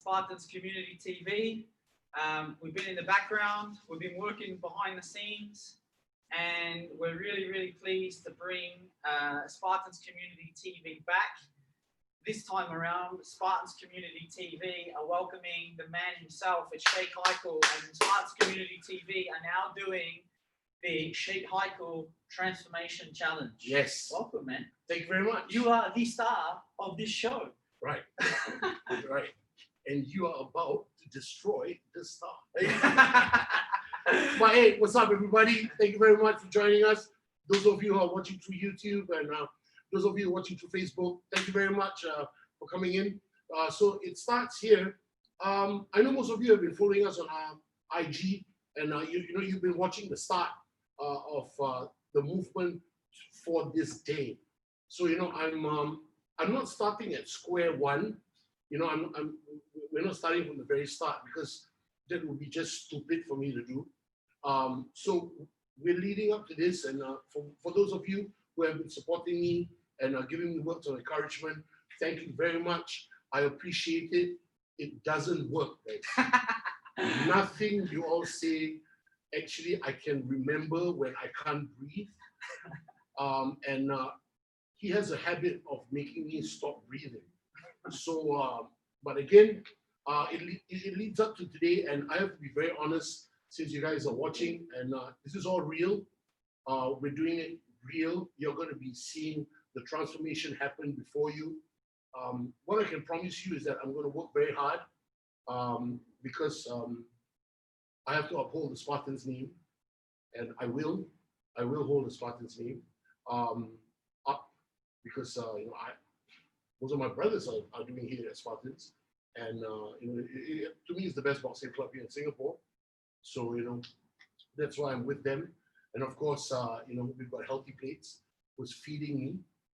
Spartans Community TV. We've been in the background, we've been working behind the scenes, and we're really, really pleased to bring Spartans Community TV back. This time around, Spartans Community TV are welcoming the man himself, it's Sheikh Haikel, and Spartans Community TV are now doing the Sheikh Haikel Transformation Challenge. Yes. Welcome, man. Thank you very much. You are the star of this show. Right. Right. And you are about to destroy the star. But hey, what's up, everybody? Thank you very much for joining us. Those of you who are watching through YouTube and those of you who are watching through Facebook, thank you very much for coming in. So it starts here. I know most of you have been following us on our IG, and you know you've been watching the start of the movement for this day. So you know I'm not starting at square one. You know we're not starting from the very start because that would be just stupid for me to do. So we're leading up to this, and for those of you who have been supporting me and giving me words of encouragement, thank you very much. I appreciate it. It doesn't work, guys. Nothing you all say, actually, I can remember when I can't breathe. And he has a habit of making me stop breathing. So, but again, it leads up to today, and I have to be very honest, since you guys are watching, and this is all real. We're doing it real. You're going to be seeing the transformation happen before you. What I can promise you is that I'm going to work very hard because I have to uphold the Spartans' name, and I will hold the Spartans' name up because you know most of my brothers are doing here at Spartans, and you know to me it's the best boxing club here in Singapore. So you know that's why I'm with them, and of course you know we've got Healthy Plates who's feeding me,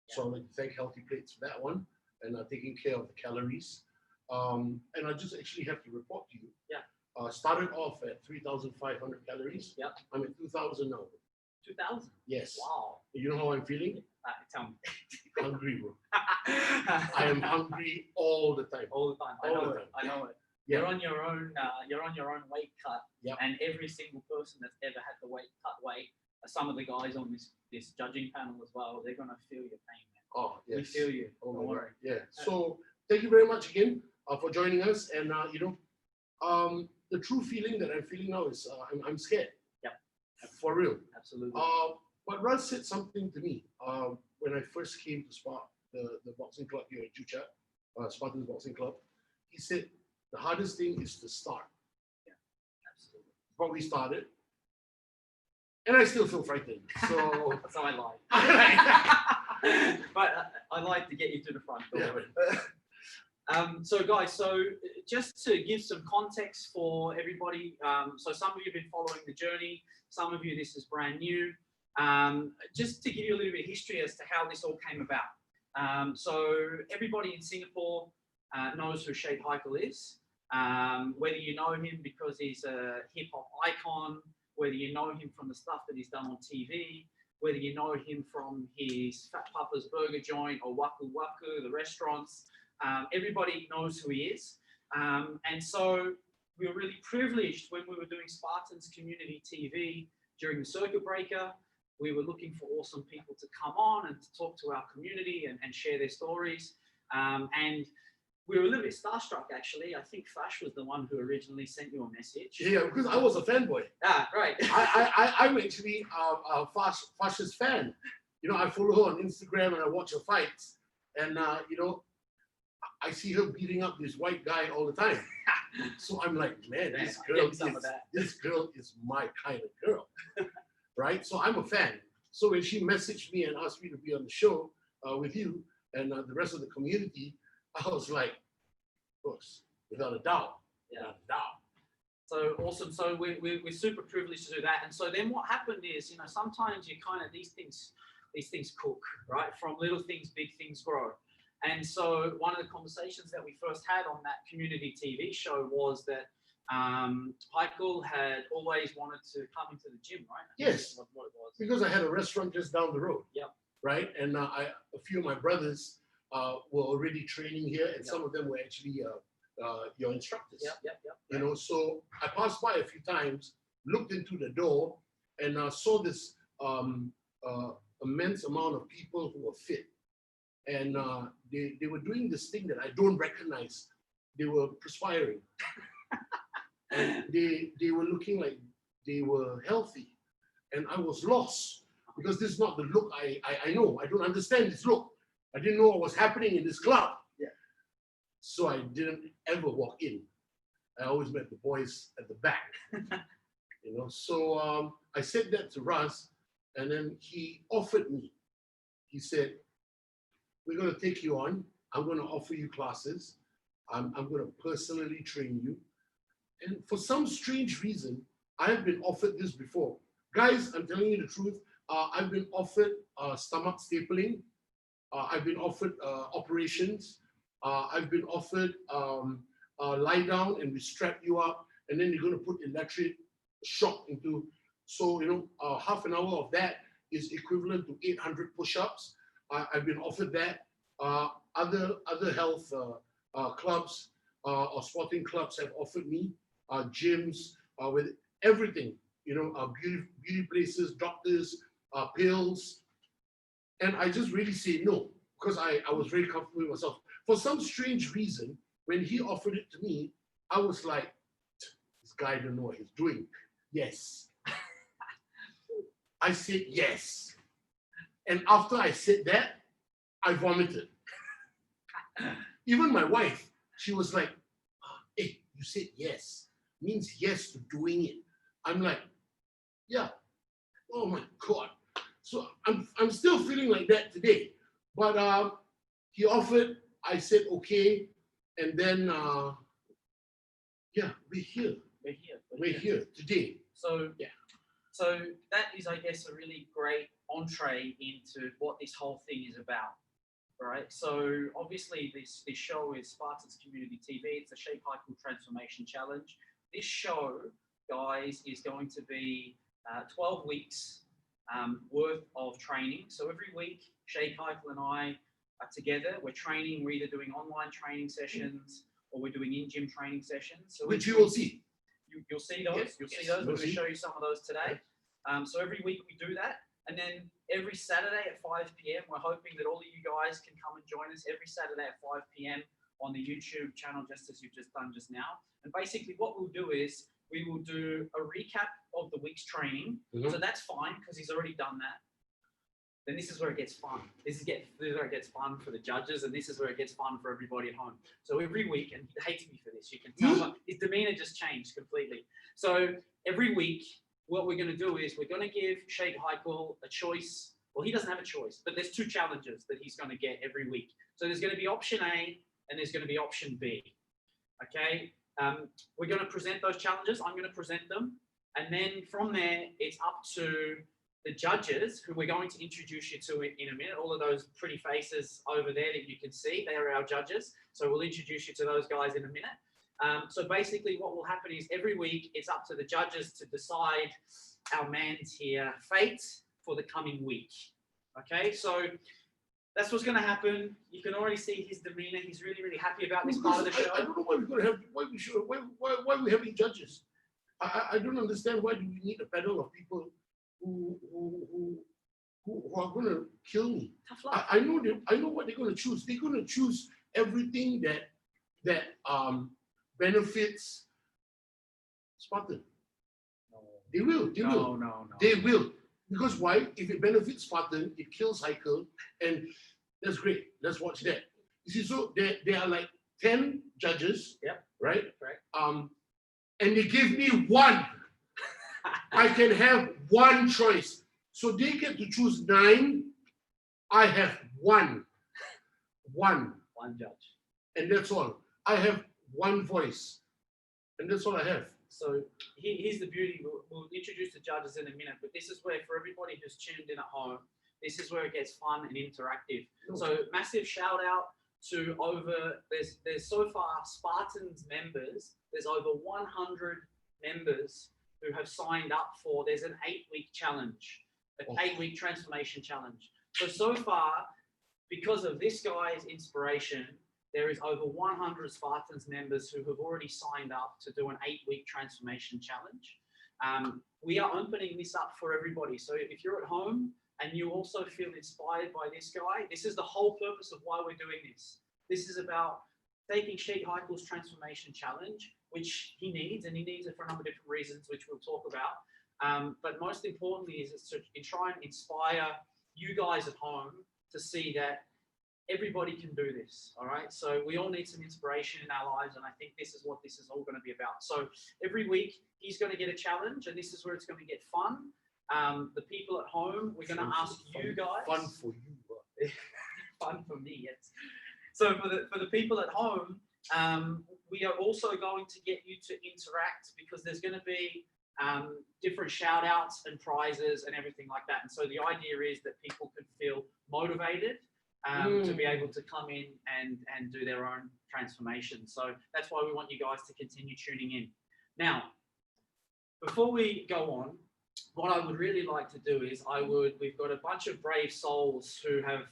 so I'd like to thank Healthy Plates for that one and taking care of the calories. And I just actually have to report to you. Yeah. Started off at 3,500 calories. Yeah. I'm at 2,000 now. 2,000? Yes. Wow. You know how I'm feeling? Tell me. Hungry, bro. I am hungry all the time. All the time. I know it. Yeah. You're on your own. You're on your own weight cut. Yep. And every single person that's ever had the cut weight, some of the guys on this judging panel as well, they're gonna feel your pain, man. Oh yes. We feel you. Oh, don't worry. Yeah. So thank you very much again for joining us. And you know, the true feeling that I'm feeling now is I'm scared. Yep. For real. Absolutely. But Russ said something to me when I first came to Spark, the boxing club here at Juchat, Spartans Boxing Club. He said the hardest thing is to start. Yeah, absolutely. But we started, and I still feel frightened. So that's how I lie. But I like to get you to the front door. Yeah. So guys, so just to give some context for everybody, so some of you have been following the journey, some of you this is brand new. Just to give you a little bit of history as to how this all came about. So everybody in Singapore knows who Sheikh Haikel is, whether you know him because he's a hip hop icon, whether you know him from the stuff that he's done on TV, whether you know him from his Fat Papa's burger joint or Waku Waku, the restaurants. Everybody knows who he is. And so we were really privileged when we were doing Spartans Community TV during the circuit breaker. We were looking for awesome people to come on and to talk to our community and share their stories. And we were a little bit starstruck, actually. I think Fash was the one who originally sent you a message. Yeah, because I was a fanboy. Ah, right. I'm actually Fash's fan. You know, I follow her on Instagram and I watch her fights. And, you know, I see her beating up this white guy all the time. So I'm like, man, this girl is my kind of girl. Right? So I'm a fan. So when she messaged me and asked me to be on the show with you and the rest of the community, I was like, of course, without a doubt. Yeah. Without a doubt. So awesome. So we're super privileged to do that. And so then what happened is, you know, sometimes you kind of, these things cook, right? From little things, big things grow. And so one of the conversations that we first had on that community TV show was that Haikel had always wanted to come into the gym, right? Yes. What it was. Because I had a restaurant just down the road. Yep. Right? And a few of my brothers were already training here, and some of them were actually your instructors. Yep. You know, so I passed by a few times, looked into the door, and saw this immense amount of people who were fit. And they were doing this thing that I don't recognize. They were perspiring. And they were looking like they were healthy. And I was lost because this is not the look I know. I don't understand this look. I didn't know what was happening in this club. Yeah. So I didn't ever walk in. I always met the boys at the back. You know, so I said that to Russ, and then he offered me. He said, "We're going to take you on. I'm going to offer you classes. I'm going to personally train you." And for some strange reason, I have been offered this before. Guys, I'm telling you the truth. I've been offered stomach stapling. I've been offered operations. I've been offered lie down and we strap you up, and then you're going to put electric shock into. So, you know, half an hour of that is equivalent to 800 push-ups. I've been offered that. Other health clubs or sporting clubs have offered me gyms with everything, you know, beauty places, doctors, pills. And I just really say no, because I was very comfortable with myself. For some strange reason, when he offered it to me, I was like, this guy don't know what he's doing. Yes. I said yes. And after I said that, I vomited. Even my wife, she was like, "Hey, you said yes. Means yes to doing it." I'm like, yeah. Oh my God. So I'm still feeling like that today. But he offered, I said okay, and then yeah, we're here. We're here today. So yeah. So that is, I guess, a really great entree into what this whole thing is about. Right. So obviously this show is Spartans Community TV. It's the Sheikh Haikel Transformation Challenge. This show, guys, is going to be 12 weeks worth of training. So every week, Sheikh Haikel and I are together. We're training. We're either doing online training sessions or we're doing in-gym training sessions. So which you will see. You'll see those. Yes, you'll see those. We're going to show you some of those today. So every week we do that. And then every Saturday at 5 p.m, we're hoping that all of you guys can come and join us every Saturday at 5 p.m. on the YouTube channel, just as you've just done just now. And basically what we'll do is we will do a recap of the week's training. So that's fine because he's already done that. Then this is where it gets fun. This is where it gets fun for the judges, and this is where it gets fun for everybody at home. So every week, and he hates me for this, you can tell his demeanor just changed completely. So every week, what we're going to do is we're going to give Sheikh Haikel a choice. Well, he doesn't have a choice, but there's two challenges that he's going to get every week. So there's going to be option A and there's going to be option B. Okay. We're going to present those challenges. I'm going to present them. And then from there, it's up to the judges who we're going to introduce you to in a minute. All of those pretty faces over there that you can see, they are our judges. So we'll introduce you to those guys in a minute. So basically what will happen is every week it's up to the judges to decide our man's here fate for the coming week. Okay, so that's what's going to happen. You can already see his demeanor. He's really, really happy about this part of the show. I don't know why we're going to have, why we're having judges. I don't understand why do we need a panel of people who are going to kill me. Tough luck. I know what they're going to choose. They're going to choose everything that benefits Spartan. No. They will. No. They will. Because why? If it benefits Spartan, it kills Haikel, and that's great. Let's watch that. You see, so there are like 10 judges. Yep. Right? Right. And they give me one. I can have one choice. So they get to choose 9. I have one. One judge. And that's all. I have one voice. And that's all I have. So here's the beauty. We'll introduce the judges in a minute, but this is where, for everybody who's tuned in at home, this is where it gets fun and interactive. So massive shout out to there's so far Spartans members, there's over 100 members who have signed up for, there's an 8-week challenge, an 8-week transformation challenge. So far, because of this guy's inspiration, there is over 100 Spartans members who have already signed up to do an 8-week transformation challenge. We are opening this up for everybody. So if you're at home and you also feel inspired by this guy, this is the whole purpose of why we're doing this. This is about taking Sheikh Haikel's transformation challenge, which he needs, and he needs it for a number of different reasons, which we'll talk about. But most importantly is to try and inspire you guys at home to see that everybody can do this, all right? So we all need some inspiration in our lives, and I think this is what this is all going to be about. So every week, he's going to get a challenge, and this is where it's going to get fun. The people at home, we're going to ask you guys. Fun for you. Fun for me, yes. So for the people at home, we are also going to get you to interact, because there's going to be different shout outs and prizes and everything like that. And so the idea is that people can feel motivated to be able to come in and do their own transformation. So that's why we want you guys to continue tuning in. Now, before we go on, what I would really like to do is we've got a bunch of brave souls who have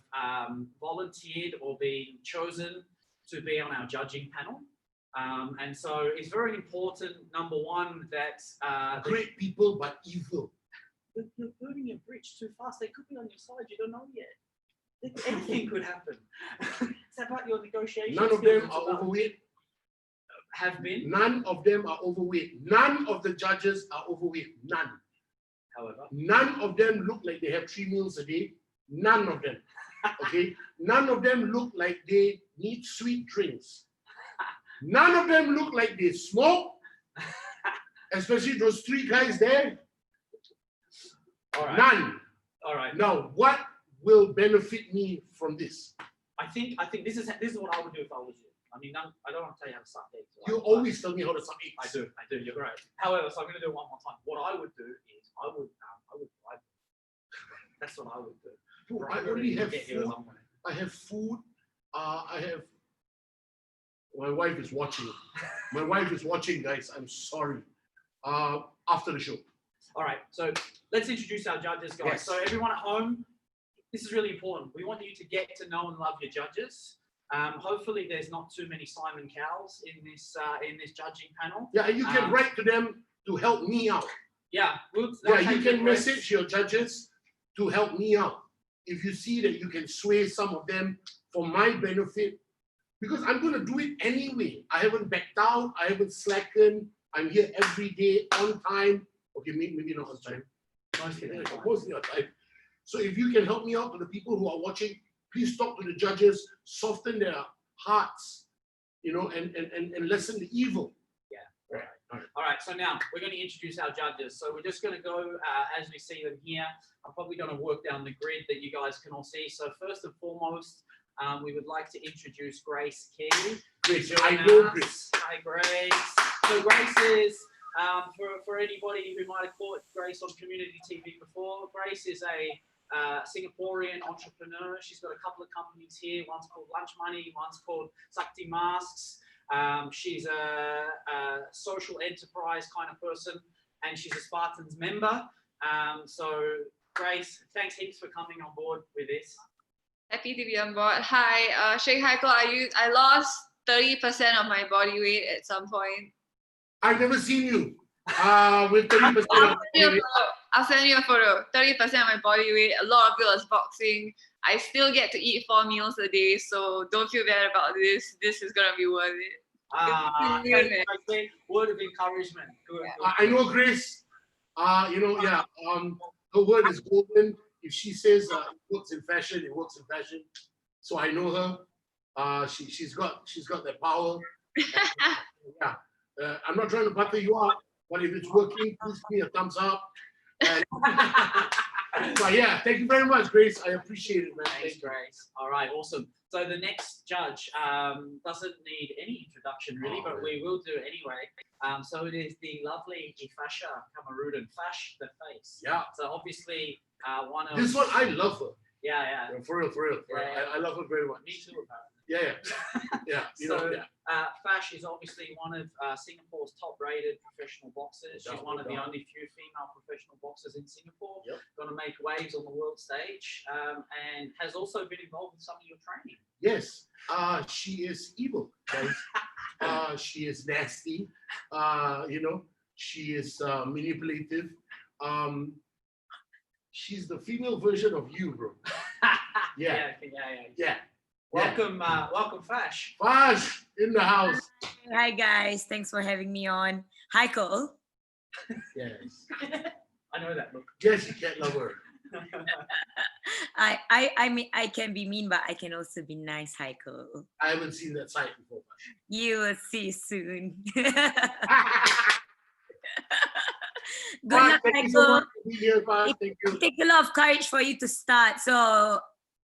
volunteered or been chosen to be on our judging panel. And so it's very important, number one, that great people but evil. You're burning your bridge too fast. They could be on your side. You don't know yet. Anything could happen. It's about your negotiation. None of them are overweight. Have been. None of them are overweight. None of the judges are overweight. None. However, none of them look like they have 3 meals a day. None of them. Okay. None of them look like they need sweet drinks. None of them look like they smoke. Especially those 3 guys there. All right. None. All right. Now, what will benefit me from this? I think this is what I would do if I was you. I mean, I don't want to tell you how to suck eggs. Right? You always tell me how to suck eggs. I do. You're right. However, so I'm going to do it one more time. What I would do is I would. That's what I would do. I already have food. I have food. I have. My wife is watching. My wife is watching, guys. I'm sorry. After the show. All right. So let's introduce our judges, guys. Yes. So everyone at home, this is really important. We want you to get to know and love your judges. Hopefully, there's not too many Simon Cowells in this judging panel. Yeah, and you can write to them to help me out. Yeah, you can message your judges to help me out. If you see that you can sway some of them for my benefit, because I'm going to do it anyway. I haven't backed out. I haven't slackened. I'm here every day on time. Okay, maybe not on time. Mostly on time. So if you can help me out to the people who are watching, please talk to the judges, soften their hearts, and lessen the evil. Yeah. All right. So now we're going to introduce our judges. So we're just going to go as we see them here. I'm probably going to work down the grid that you guys can all see. So first and foremost, we would like to introduce Grace Key. Grace, I know Grace. Hi, Grace. So Grace is, for anybody who might have caught Grace on community TV before, Grace is a Singaporean entrepreneur. She's got a couple of companies here. One's called Lunch Money, one's called Sakti Masks. She's a social enterprise kind of person, and she's a Spartans member. So Grace, thanks heaps for coming on board with this. Happy to be on board. Hi, Sheikh Haikel. I lost 30% of my body weight at some point. I've never seen you with 30%. I'll send you a photo. 30% of my body weight. A lot of it was boxing. I still get to eat 4 meals a day, so don't feel bad about this. This is gonna be worth it. Word of encouragement. Good. I know Grace. Her word is golden. If she says it works in fashion, it works in fashion. So I know her. She's got that power. Yeah. I'm not trying to butter you up, but if it's working, please give me a thumbs up. And, but yeah, thank you very much, Grace. I appreciate it, man. Thanks, Grace. All right, awesome. So the next judge doesn't need any introduction really, but we will do it anyway. So it is the lovely Ifasha Kamarudan, Fash the Face. Yeah. So obviously one of this one, I love her. Yeah. For real. Yeah. I love her very much. Me too, apparently. Yeah. Fash is obviously one of Singapore's top-rated professional boxers. She's one of the only few female professional boxers in Singapore. Yep. Going to make waves on the world stage, and has also been involved in some of your training. Yes, she is evil, guys. She is nasty. You know, she is manipulative. She's the female version of you, bro. Yeah. Yeah. Welcome, welcome, Fash. Fash in the house. Hi guys, thanks for having me on. Haikel. Yes. I know that look. Yes, you can't love her. I mean I can be mean, but I can also be nice, Haikel. I haven't seen that site before. You will see soon. Good Fash, luck, thank you so Haikel. much for being here, Fash. Thank you. It takes a lot of courage for you to start. So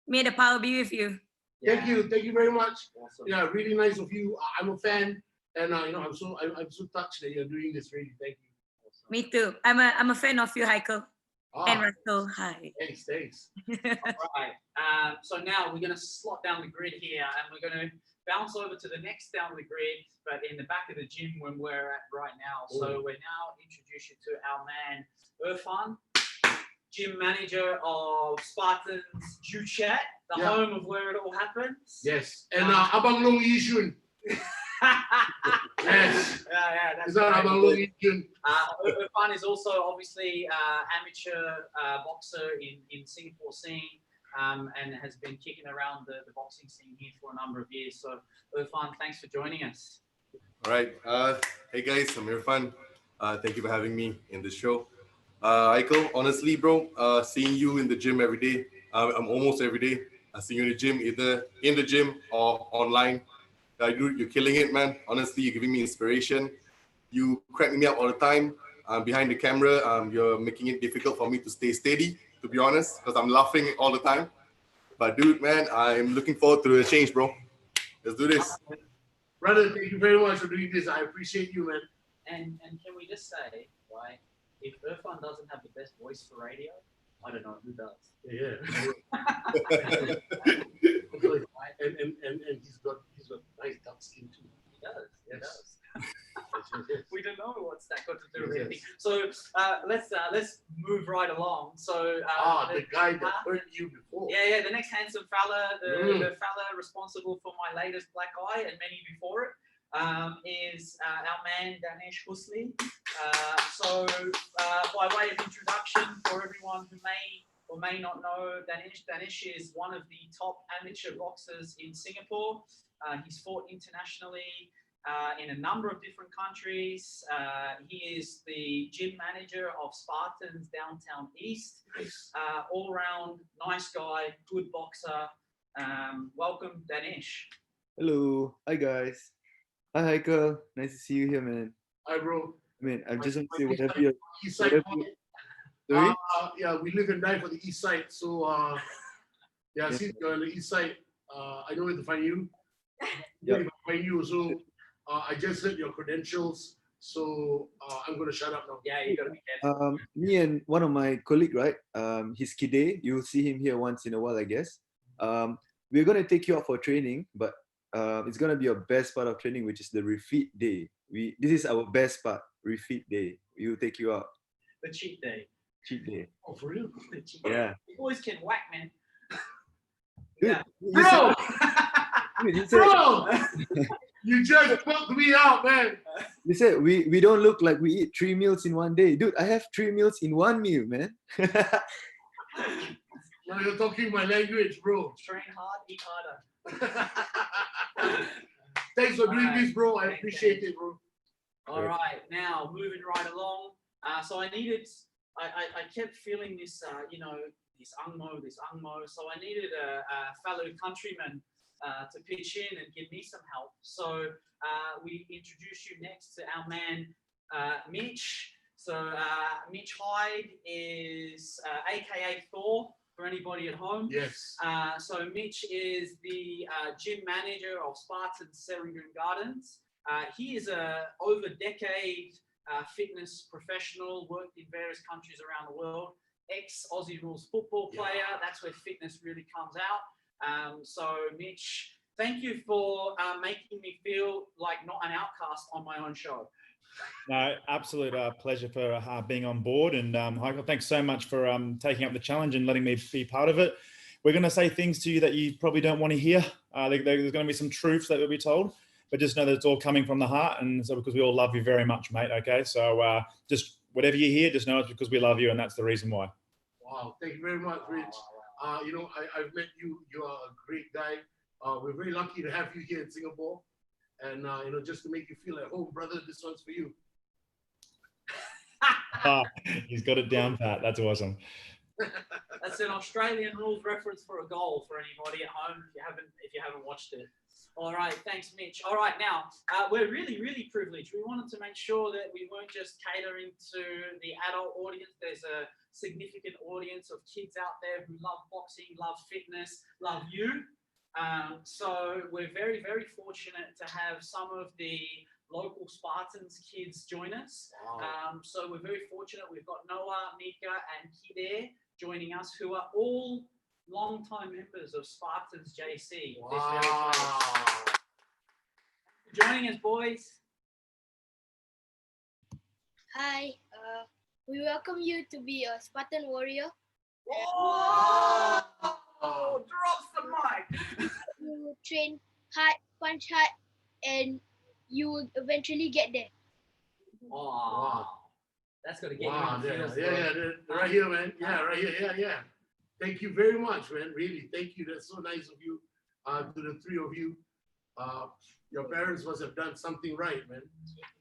may the power be with you. Thank you very much. Awesome. Yeah, really nice of you. I'm a fan, and you know, I'm so touched that you're doing this. Really, thank you. Awesome. Me too. I'm a fan of you, Haikel. And Ah, Russell. Hi. thanks. All right. So now we're going to slot down the grid here, and we're going to bounce over to the next down the grid, but in the back of the gym when we're at right now. So we're now introduce you to our man Irfan, gym manager of Spartans Juchat, the home of where it all happens. Yes, and Abang Long Yishun. Yes. Yeah, that's Is that great. Abang Long Yishun? Irfan is also obviously amateur boxer in Singapore scene, and has been kicking around the boxing scene here for a number of years. So Irfan, thanks for joining us. All right. Hey guys, I'm Irfan. Thank you for having me in the show. Haikel, honestly, bro, seeing you in the gym every day, I'm almost every day. I see you in the gym, either in the gym or online. You're killing it, man. Honestly, you're giving me inspiration. You crack me up all the time. Behind the camera, you're making it difficult for me to stay steady, to be honest, because I'm laughing all the time. But dude, man, I'm looking forward to the change, bro. Let's do this. Brother, thank you very much for doing this. I appreciate you, man. And can we just say, right, if Irfan doesn't have the best voice for radio, I don't know who does. Yeah. and he's got nice dark skin too. He does. He Yes. does. Yes. We don't know what's that got to do with Yes. anything. So let's move right along. So The guy that hurt you before. yeah, the next handsome fella, the Mm. fella responsible for my latest black eye and many before it, is our man Danesh Husli. So by way of introduction for everyone who may or may not know Danesh is one of the top amateur boxers in Singapore. He's fought internationally in a number of different countries. He is the gym manager of Spartans Downtown East. All round nice guy, good boxer. Welcome, Danesh. Hello, hi guys. Hi Haikel, nice to see you here, man. Hi, bro. I mean, I just want to say My whatever you're. East side. Sorry? Yeah, we live and die for the east side. So yeah, since you're on the east side, I know where to find you. Yeah. Where to find you. So I just heard your credentials. So I'm gonna shut up now. Yeah, you gotta be careful. Me and one of my colleague, right? He's Kide. You'll see him here once in a while, I guess. We're gonna take you out for training, but it's gonna be your best part of training, which is the refeed day. This is our best part, refeed day. We'll take you out. The cheat day. Cheat day. Oh, for real? The cheat Yeah. You boys can whack, man. Dude, Yeah. Bro! you said, Bro! You just fucked me out, man. you said we don't look like we eat 3 meals in one day. Dude, I have 3 meals in 1 meal, man. Now you're talking my language, bro. Train hard, eat harder. Thanks for doing Alright. this, bro. I Thanks, appreciate it, bro. All right, now moving right along. So I kept feeling this, this Angmo. So I needed a fellow countryman to pitch in and give me some help. So we introduce you next to our man, Mitch. So Mitch Hyde is AKA Thor for anybody at home. Yes. So Mitch is the gym manager of Spartans Serangoon Gardens. He is a over decade fitness professional, worked in various countries around the world, ex-Aussie Rules football player. That's where fitness really comes out. So Mitch, thank you for making me feel like not an outcast on my own show. No, absolute pleasure for being on board. And Haikel, thanks so much for taking up the challenge and letting me be part of it. we're going to say things to you that you probably don't want to hear. There's going to be some truths that will be told, but just know that it's all coming from the heart. And so because we all love you very much, mate. Okay. So just whatever you hear, just know it's because we love you. And that's the reason why. Wow. Thank you very much, Rich. You know, I've met you. You are a great guy. We're very lucky to have you here in Singapore. And, you know, just to make you feel at home, brother, this one's for you. He's got it down pat. That's awesome. That's an Australian rules reference for a goal for anybody at home if you haven't watched it. All right, thanks, Mitch. All right, now we're really privileged. We wanted to make sure that we weren't just catering to the adult audience. There's a significant audience of kids out there who love boxing, love fitness, love you. So we're very fortunate to have some of the local Spartans kids join us. Wow. So we're very fortunate. We've got Noah, Mika, and Kide joining us, who are all long-time members of Spartans JC. Wow. Joining us, boys. Hi, we welcome you to be a Spartan warrior. Oh, drops the mic. You train hard, punch hard, and you will eventually get there. Oh, Wow. That's gonna get Wow. you. Yeah. Right here, man. Yeah, right here. Yeah. Thank you very much, man. Really, thank you. That's so nice of you. To the three of you. Your parents must have done something right, man.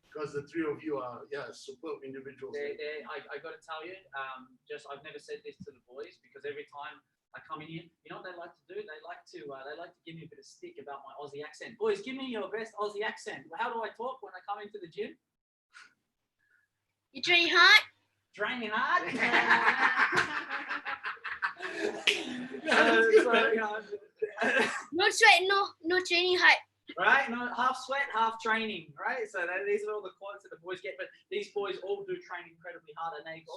Because the three of you are, superb individuals. I got to tell you, I've never said this to the boys because every time I come in here, you know what they like to do? They like to give me a bit of stick about my Aussie accent. Boys, give me your best Aussie accent. How do I talk when I come into the gym? You train hard. Training hard. No sweat, no training hard. Right? No, half sweat, half training, right? So these are all the quotes that the boys get, but these boys all do train incredibly hard and they can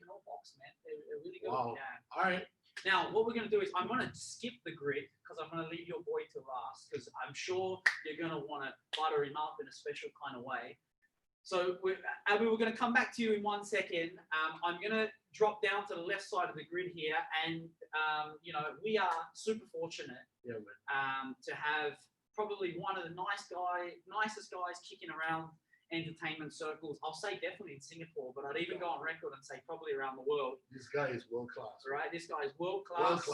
all box, man. They're really good. Wow. Yeah. All right. Now, what we're going to do is I'm going to skip the grid because I'm going to leave your boy to last because I'm sure you're going to want to butter him up in a special kind of way. So Abby, we're going to come back to you in 1 second. I'm going to drop down to the left side of the grid here, and you know, we are super fortunate to have probably one of the nicest guys kicking around entertainment circles. I'll say definitely in Singapore, but I'd even go on record and say probably around the world. This guy is world class. Right, this guy is world class.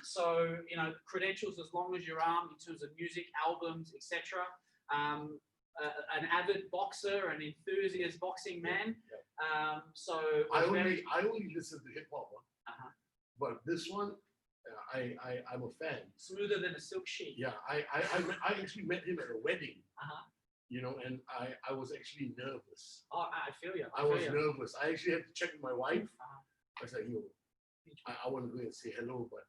So you know, credentials as long as your arm in terms of music, albums, etc. An avid boxer, an enthusiast boxing man. So I only listen to hip hop, but this one, I'm a fan. Smoother than a silk sheet. Yeah, I actually met him at a wedding. You know, and I was actually nervous. Oh, I feel you. I was nervous. I actually had to check with my wife. I said, yo, I want to go and say hello, but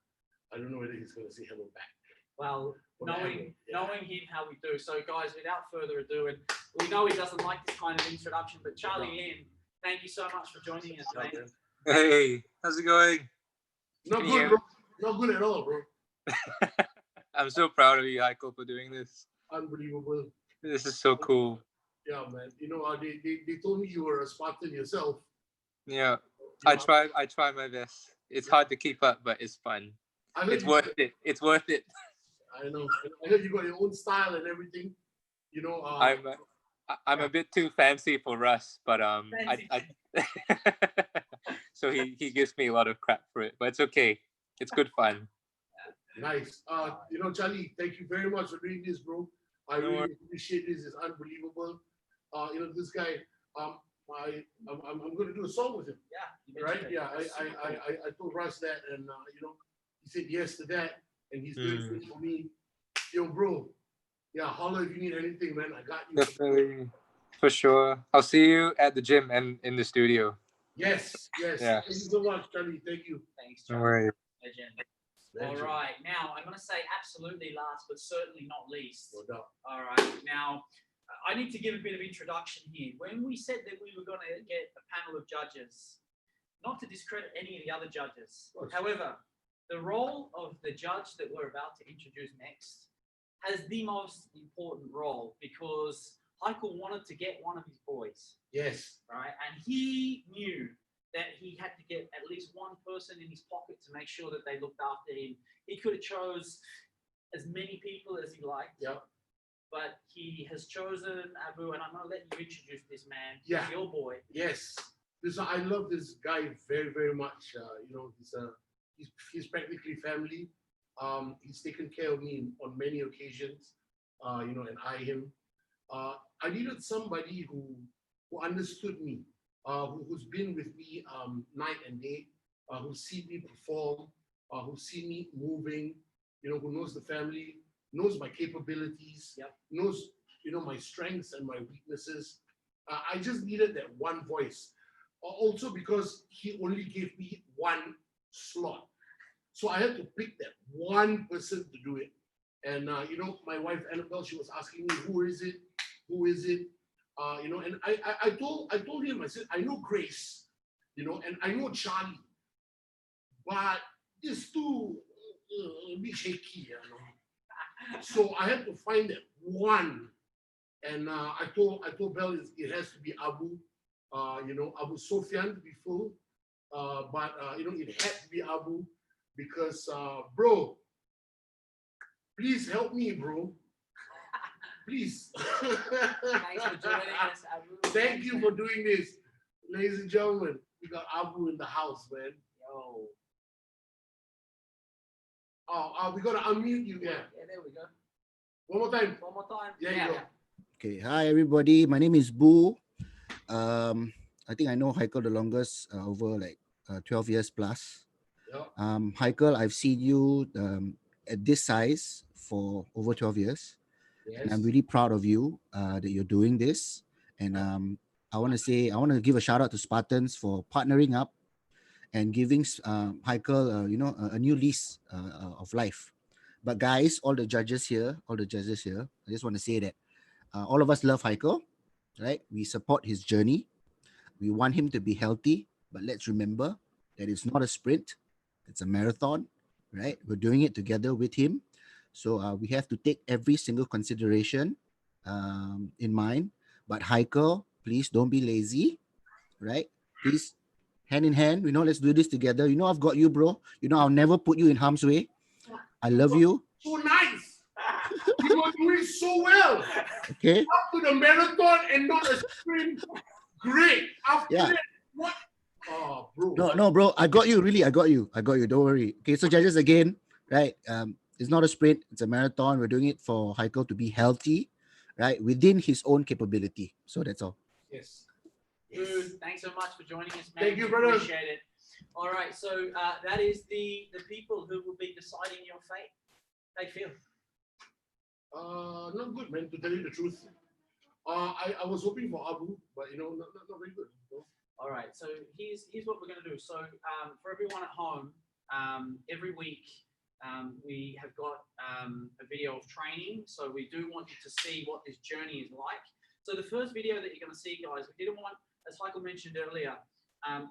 I don't know whether he's going to say hello back. Well, knowing him how we do. So, guys, without further ado, and we know he doesn't like this kind of introduction, but Charlie Ian, thank you so much for joining us, mate. Hey, how's it going? Not good, bro. Not good at all, bro. I'm so proud of you, Haikel, for doing this. Unbelievable. This is so cool. Yeah, man. You know, they told me you were a Spartan yourself. Yeah, I try my best. It's hard to keep up, but it's fun. It's worth it. It's worth it. I know. I know you got your own style and everything. You know, I'm a bit too fancy for Russ, but so he gives me a lot of crap for it, but it's okay. It's good fun. Nice. You know, Charlie, thank you very much for doing this, bro. I really appreciate this. It's unbelievable. You know, this guy. I'm going to do a song with him. Yeah. Right. Yeah. I told Russ that, and you know, he said yes to that, and he's doing things for me. Yo, bro. Yeah, holler if you need anything, man. I got you. Definitely, for sure. I'll see you at the gym and in the studio. Yes. Yeah. Thank you so much, Charlie. Thank you. Thanks, No Charlie. worries. Legend. All right. Now, I'm going to say absolutely last, but certainly not least. No doubt. All right. Now, I need to give a bit of introduction here. When we said that we were going to get a panel of judges, not to discredit any of the other judges. However, the role of the judge that we're about to introduce next has the most important role because Haikel wanted to get one of his boys. Yes. Right? And he knew that he had to get at least one person in his pocket to make sure that they looked after him. He could have chose as many people as he liked. Yeah. But he has chosen Abu, and I'm going to let you introduce this man. Yeah. He's your boy. Yes. I love this guy very, very much. You know, he's practically family. He's taken care of me on many occasions. You know, and I him. I needed somebody who understood me, who's been with me night and day, who see me perform, who see me moving, you know, who knows the family, knows my capabilities, knows, you know, my strengths and my weaknesses. I just needed that one voice. Also because he only gave me one slot. So I had to pick that one person to do it. And, you know, my wife, Annabelle, she was asking me, who is it? Who is it? You know, and I told him, I said, I know Grace, you know, and I know Charlie, but these two a bit shaky, you know. So I had to find that one. And I told Belle it has to be Abu, you know, Abu Sofyan to be full. But, you know, it had to be Abu because, bro, please help me, bro. Please. Thanks for joining us, Abu. Thank you for doing this. Ladies and gentlemen, we got Abu in the house, man. Yo. Oh, we got to unmute you, yeah. Yeah, there we go. One more time. One more time. There you go. Okay, hi everybody. My name is Boo. I think I know Haikel the longest, over like 12 years plus. Yep. Haikel, I've seen you at this size for over 12 years. Yes. And I'm really proud of you that you're doing this. And I want to give a shout out to Spartans for partnering up and giving Haikel, you know, a new lease of life. But guys, all the judges here, I just want to say that all of us love Haikel, right? We support his journey. We want him to be healthy, but let's remember that it's not a sprint, it's a marathon, right? We're doing it together with him. So we have to take every single consideration in mind. But Haikel, please don't be lazy, right? Please, hand in hand, you know, let's do this together. You know, I've got you, bro. You know, I'll never put you in harm's way. I love you. So nice. You are doing so well. Okay. Up to the marathon and not a sprint. Great. After that, what? Oh, bro. No, bro. I got you. Really, I got you. Don't worry. Okay, so judges again, right? It's not a sprint. It's a marathon. We're doing it for Haikel to be healthy, right? Within his own capability. So that's all. Yes. Dude, thanks so much for joining us, man. Thank you, brother. Appreciate it. All right, so that is the people who will be deciding your fate. How you feel? Not good, man, to tell you the truth. I was hoping for Abu, but you know, not very good. You know? All right, so here's what we're going to do. So for everyone at home, every week we have got a video of training. So we do want you to see what this journey is like. So the first video that you're going to see, guys, we didn't want, as Haikel mentioned earlier,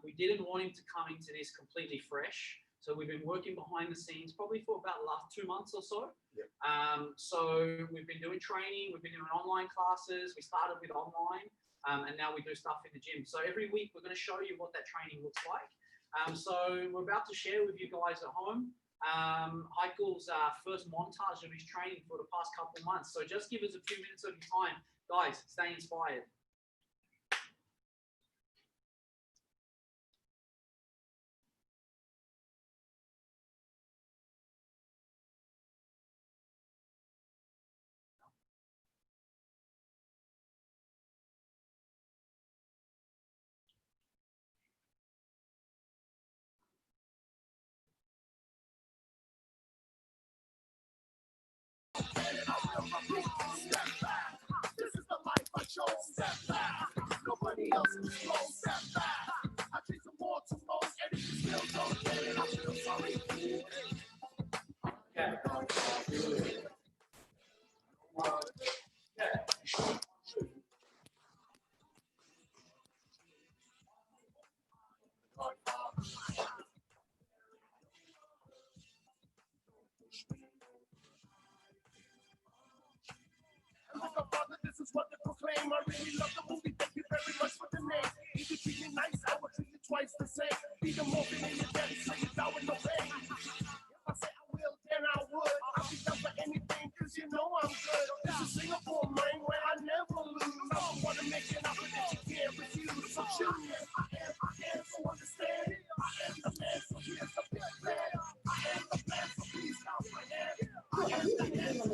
we didn't want him to come into this completely fresh. So we've been working behind the scenes probably for about the last 2 months or so. Yep. So we've been doing training, we've been doing online classes. We started with online, and now we do stuff in the gym. So every week we're going to show you what that training looks like. So we're about to share with you guys at home Heikel's first montage of his training for the past couple of months. So just give us a few minutes of your time. Guys, stay inspired. This is the life I chose. Step back. Nobody else can slow. Step back. I chase the more too long, and if you still don't get it, I feel sorry. This is what they proclaim. I really love the movie. Thank you very much for the name. If you treat me nice, I will treat you twice the same. Even more than in your daddy, so you down with no pain. If I say I will, then I would. I'll be down for anything, cause you know I'm good. This is Singapore, man, where I never lose. I don't wanna make an offer that you can't refuse. So choose. I am, so understand. I am the man, so here's the big plan. I am the man, so please count my hand. I am the man, so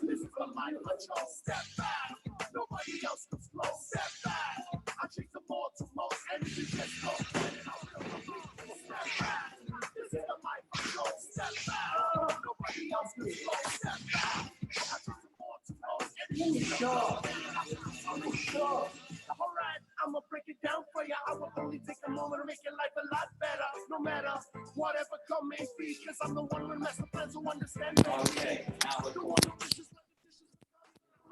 this is the life I chose. Step back. Nobody else comes close. Step back. I chase the more to most, and if you just go, step back. This is the life I chose. Step back. Nobody else comes close. Step back. I chase the more to most, and if you just go, alright, I'ma break it down for ya. I will only take a moment to make your life a lot better. No matter whatever come may be, cause I'm the one with master plans who understand me. Okay, now we're The one who wishes like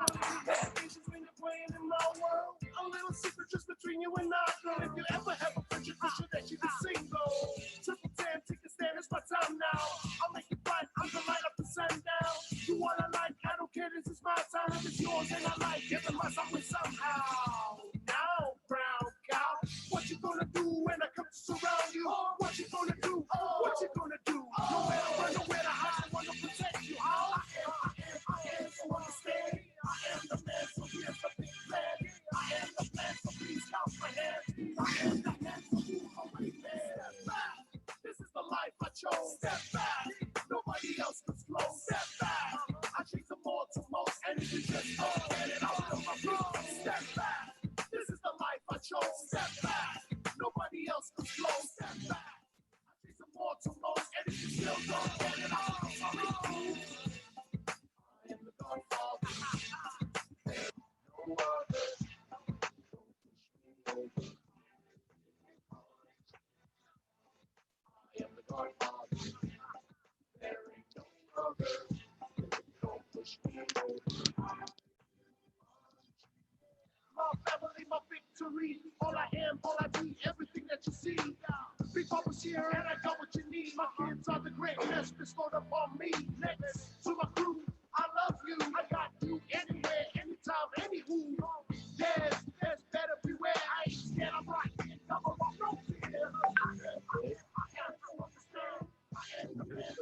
the dishes when you're playing in my world. A little secret just between you and I, girl. If you ever have a friendship, be sure that you can single. Triple 10, take a stand, it's my time now. I'll make it fun, I'm the light up the sundown. Do what I like, I don't care, this is my time. If it's yours and I like, give it my something somehow. Now, brown cow, what you gonna do when I come to surround you? What you gonna do? What you gonna do? Nowhere to run, nowhere to hide, I wanna protect you. I am, so understand. I am the man, so here's the big plan. I am the man, so please count my hand. I am the man, so move away, man. Step back. This is the life I chose. Step back. Nobody else comes close. Step back. I chase the more to most, and if you just go, get it out of my room. Step back. This is the life I chose. Step back. Nobody else comes close. Step back. I chase the more to most, and if you still don't get it out of my room. I am the Godfather. No other. I am the Godfather. There ain't no other. Don't push me over. My family, my victory. All I am, all I be, everything that you see. Big Papa's here and I got what you need. My kids are the greatness bestowed upon me. Next to my crew, I love you. I got you anywhere, anytime, anywho. There's better beware. I ain't scared, I'm right. I'm a rock, no fear. I am to understand. I am the man.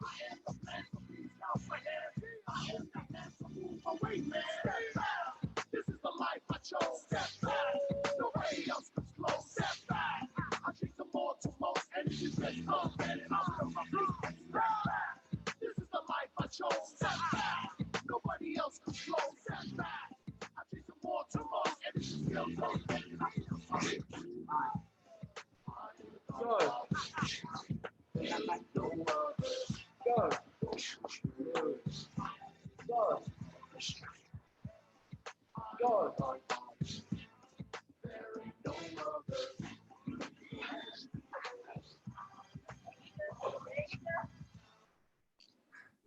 I am the man. Please count my hand. I am the man. Move away, man. Step back. This is the life I chose. Step back. Nobody else comes close. Step back. I chase the more to most, and if you just go, get it out of my room. Step back. This is the life I chose. Step back. Nobody else comes close. Step back. I chase the more to most, and if you still don't get it out of my room. Go. Go. There ain't no other.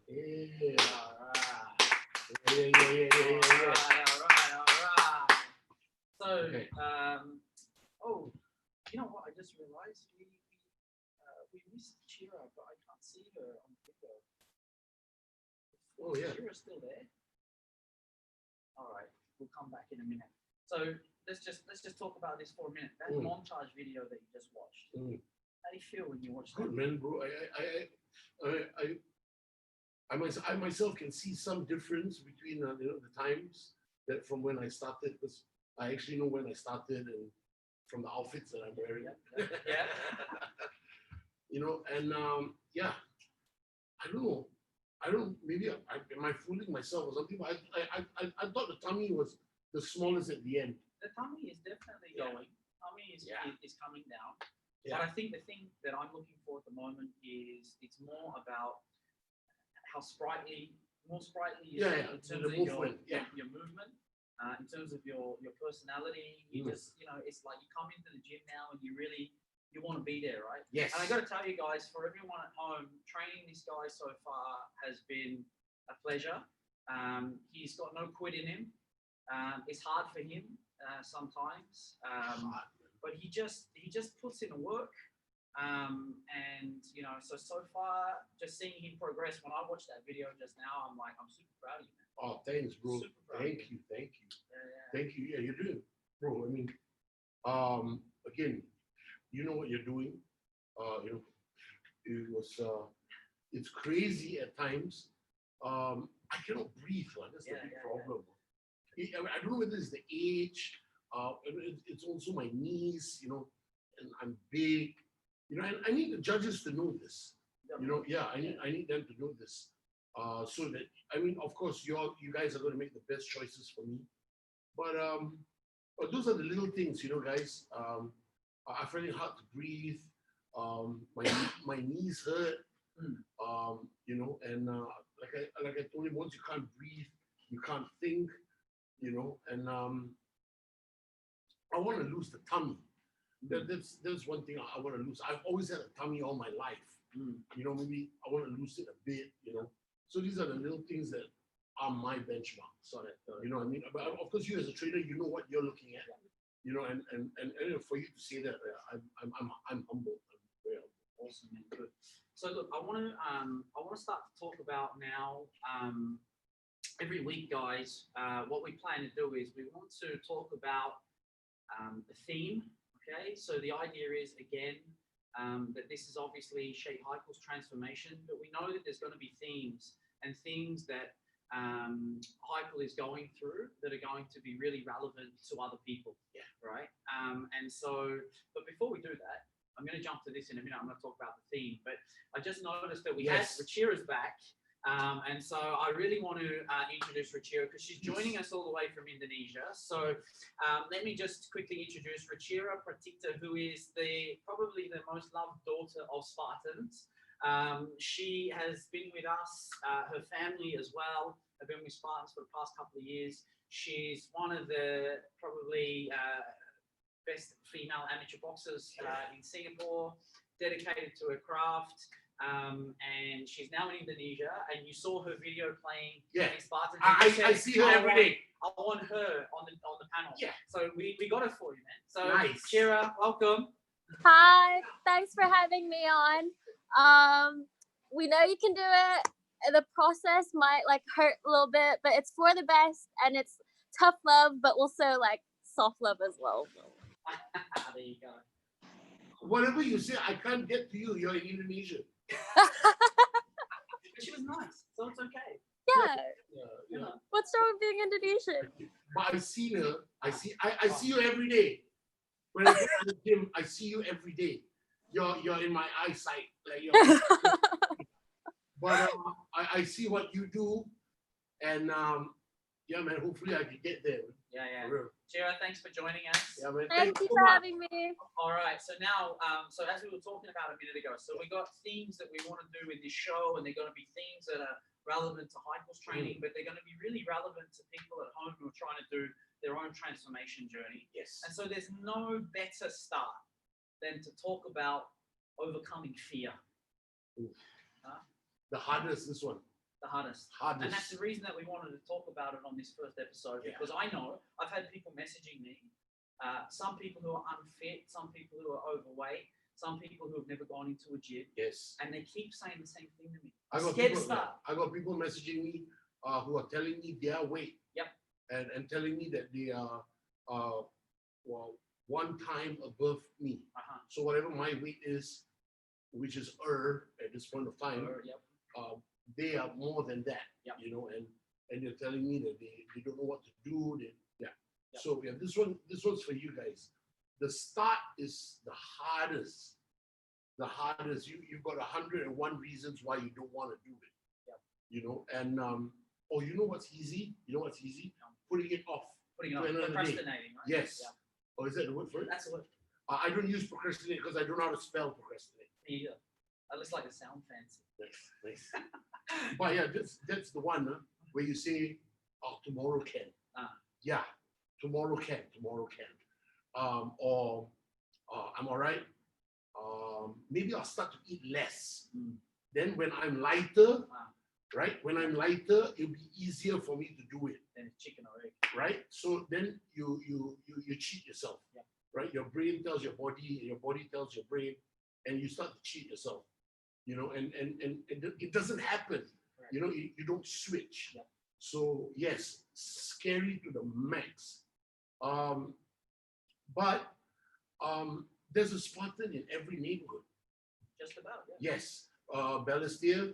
Yeah. Alright. So, Okay. Oh, you know what? I just realized we missed Chira, but I can't see her on video. Oh, yeah. Chira's still there. All right, we'll come back in a minute. So let's just talk about this for a minute. That montage video that you just watched. How do you feel when you watch that? Good, man, bro. I myself can see some difference between the times that from when I started, because I actually know when I started and from the outfits that I'm wearing. Yeah. And yeah, I don't know. Maybe am I fooling myself or something? But I thought the tummy was the smallest at the end. The tummy is definitely going. Tummy is coming down. Yeah. But I think the thing that I'm looking for at the moment is it's more about how more sprightly you see in terms of movement. your movement, in terms of your personality. You just, it's like you come into the gym now and you want to be there, right? Yes. And I got to tell you guys, for everyone at home, training this guy so far has been a pleasure. He's got no quit in him. It's hard for him sometimes, but he just puts in the work. So far, just seeing him progress. When I watched that video just now, I'm super proud of you, man. Oh, thanks, bro. Super proud. Thank you. Yeah. Thank you. Yeah, you're doing bro, I mean, again, you know what you're doing. You know, it was, it's crazy at times. I cannot breathe, man. That's the big problem. I don't know whether it's the age, it's also my knees, you know, and I'm big, you know, and I need the judges to know this. You know, yeah, I need them to know this. So that, I mean, of course, you guys are going to make the best choices for me. But those are the little things, you know, guys. I find it hard to breathe. My knees hurt. You know, and like I told him, once you can't breathe, you can't think, you know, and I want to lose the tummy. That's one thing I want to lose. I've always had a tummy all my life. You know, maybe I want to lose it a bit, you know. So these are the little things that are my benchmark. So that, you know what I mean? But of course, you as a trainer, you know what you're looking at. You know, and for you to say that, I'm humbled. I'm very humble. Awesome, man. Good. So look, I want to start to talk about now. Every week, guys, what we plan to do is we want to talk about the theme. Okay, so the idea is again that this is obviously Sheikh Haikel's transformation, but we know that there's going to be themes and things that Haikel is going through that are going to be really relevant to other people. Yeah. Right. And so, but before we do that, I'm going to jump to this in a minute. I'm going to talk about the theme, but I just noticed that we had Rachira's back. And so I really want to introduce Rachira because she's joining us all the way from Indonesia. So let me just quickly introduce Rachira Pratikta, who is probably the most loved daughter of Spartans. She has been with us, her family as well, have been with Spartans for the past couple of years. She's one of the probably best female amateur boxers in Singapore, dedicated to her craft. And she's now in Indonesia, and you saw her video playing in Spartans. I see her every day. I want her on the panel. Yeah. So we got it for you, man. So nice. Shira, welcome. Hi, thanks for having me on. We know you can do it. The process might like hurt a little bit, but it's for the best, and it's tough love, but also like soft love as well. There you go. Whatever you say, I can't get to you. You're in Indonesia. But she was nice, so it's okay. Yeah. What's wrong with being Indonesian? But I've seen her. I see you every day. When I go to the gym, I see you every day. You're in my eyesight. Like but I see what you do, and yeah, man. Hopefully, I can get there. Yeah. Shira, thanks for joining us. Yeah, man. Thank you for having me. All right, so now, so as we were talking about a minute ago, so we got themes that we want to do in this show, and they're going to be themes that are relevant to Haikel's training, but they're going to be really relevant to people at home who are trying to do their own transformation journey. Yes. And so there's no better start than to talk about overcoming fear. The hardest, this one. The hardest. And that's the reason that we wanted to talk about it on this first episode, because I know I've had people messaging me, some people who are unfit, some people who are overweight, some people who have never gone into a gym. Yes. And they keep saying the same thing to me. I got people messaging me who are telling me their weight. Yep. And telling me that they are well, one time above me. So whatever my weight is, which is at this point of time, they are more than that. You know, and they're telling me that they don't know what to do. So this one's for you guys. The start is the hardest. The hardest. You've got 101 reasons why you don't want to do it. You know, and you know what's easy? You know what's easy? Putting it off. Procrastinating, right? Yes. Or is that the word for it? That's the word. I don't use procrastinate because I don't know how to spell procrastinate. Me either. I just like to sound fancy. Nice. But yeah, that's the one where you say, "Oh, tomorrow can." Yeah, tomorrow can. Or I'm all right. Maybe I'll start to eat less. Then when I'm lighter, right? When I'm lighter, it'll be easier for me to do it. Then it's chicken or egg. Right? So then you cheat yourself. Right? Your brain tells your body tells your brain, and you start to cheat yourself. You know, and it doesn't happen. Right. You know, you don't switch. So yes, scary to the max. but there's a Spartan in every neighborhood. Just about, yeah. Yes, Balestier,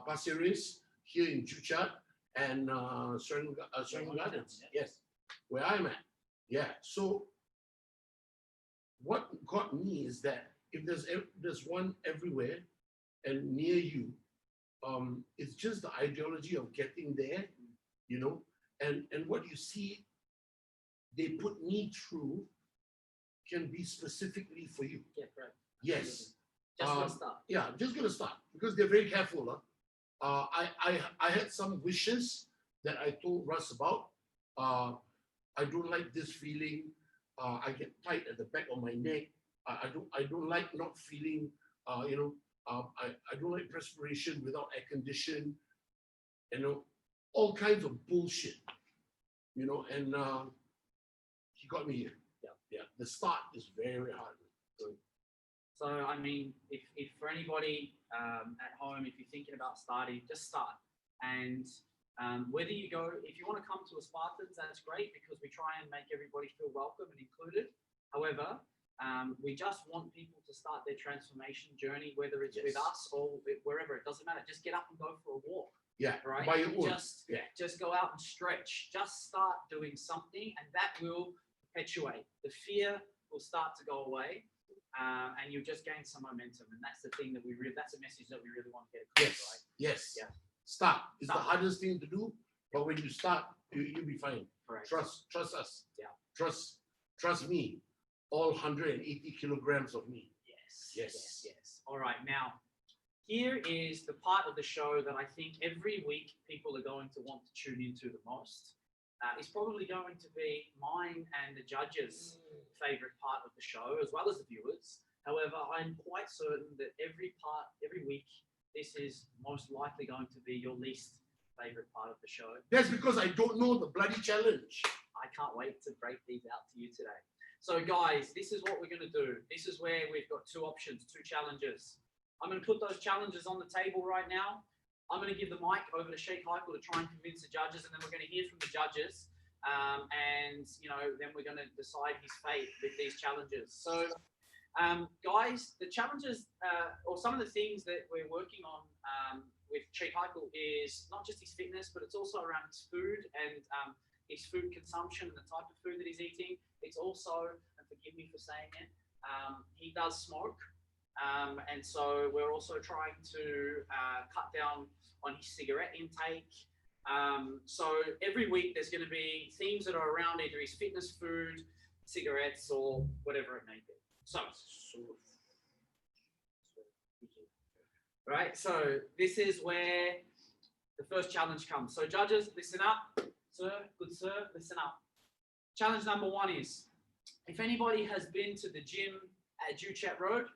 Pasir Ris, here in Juchat, and Serangoon Gardens. Yes, where I'm at. Yeah. So what got me is that if there's one everywhere and near you, it's just the ideology of getting there, you know, and what you see they put me through can be specifically for you. Yeah, correct. Yes. Just gonna start. Yeah, I'm just gonna start because they're very careful. I had some wishes that I told Russ about. I don't like this feeling. I get tight at the back of my neck. I don't like not feeling. I don't like perspiration without air condition. You know, all kinds of bullshit. You know, and he got me here. Yeah. The start is very hard. So I mean, if for anybody at home, if you're thinking about starting, just start. And whether you go, if you want to come to a Spartans, that's great because we try and make everybody feel welcome and included. However, we just want people to start their transformation journey, whether it's with us or wherever. It doesn't matter. Just get up and go for a walk. Yeah, right. By your own. Just go out and stretch. Just start doing something, and that will perpetuate. The fear will start to go away. And you'll just gain some momentum, and that's the thing that that's a message that we really want to get across, right? Yes. Yeah. Start. It's the hardest thing to do, but when you start, you'll be fine. Correct. Trust us. Yeah. Trust me. All 180 kilograms of me. Yes. All right. Now, here is the part of the show that I think every week people are going to want to tune into the most. It's probably going to be mine and the judges' favorite part of the show, as well as the viewers. However, I'm quite certain that every week, this is most likely going to be your least favorite part of the show. That's because I don't know the bloody challenge. I can't wait to break these out to you today. So guys, this is what we're going to do. This is where we've got two options, two challenges. I'm going to put those challenges on the table right now. I'm going to give the mic over to Sheikh Haikel to try and convince the judges, and then we're going to hear from the judges. And, you know, then we're going to decide his fate with these challenges. So, guys, the challenges, or some of the things that we're working on with Sheikh Haikel is not just his fitness, but it's also around his food and his food consumption and the type of food that he's eating. It's also, and forgive me for saying it, he does smoke. And so we're also trying to cut down on his cigarette intake. So every week there's going to be themes that are around either his fitness, food, cigarettes, or whatever it may be. So, right, so this is where the first challenge comes. So judges, listen up. Sir, good sir, listen up. Challenge number one is, if anybody has been to the gym at Juchat Road,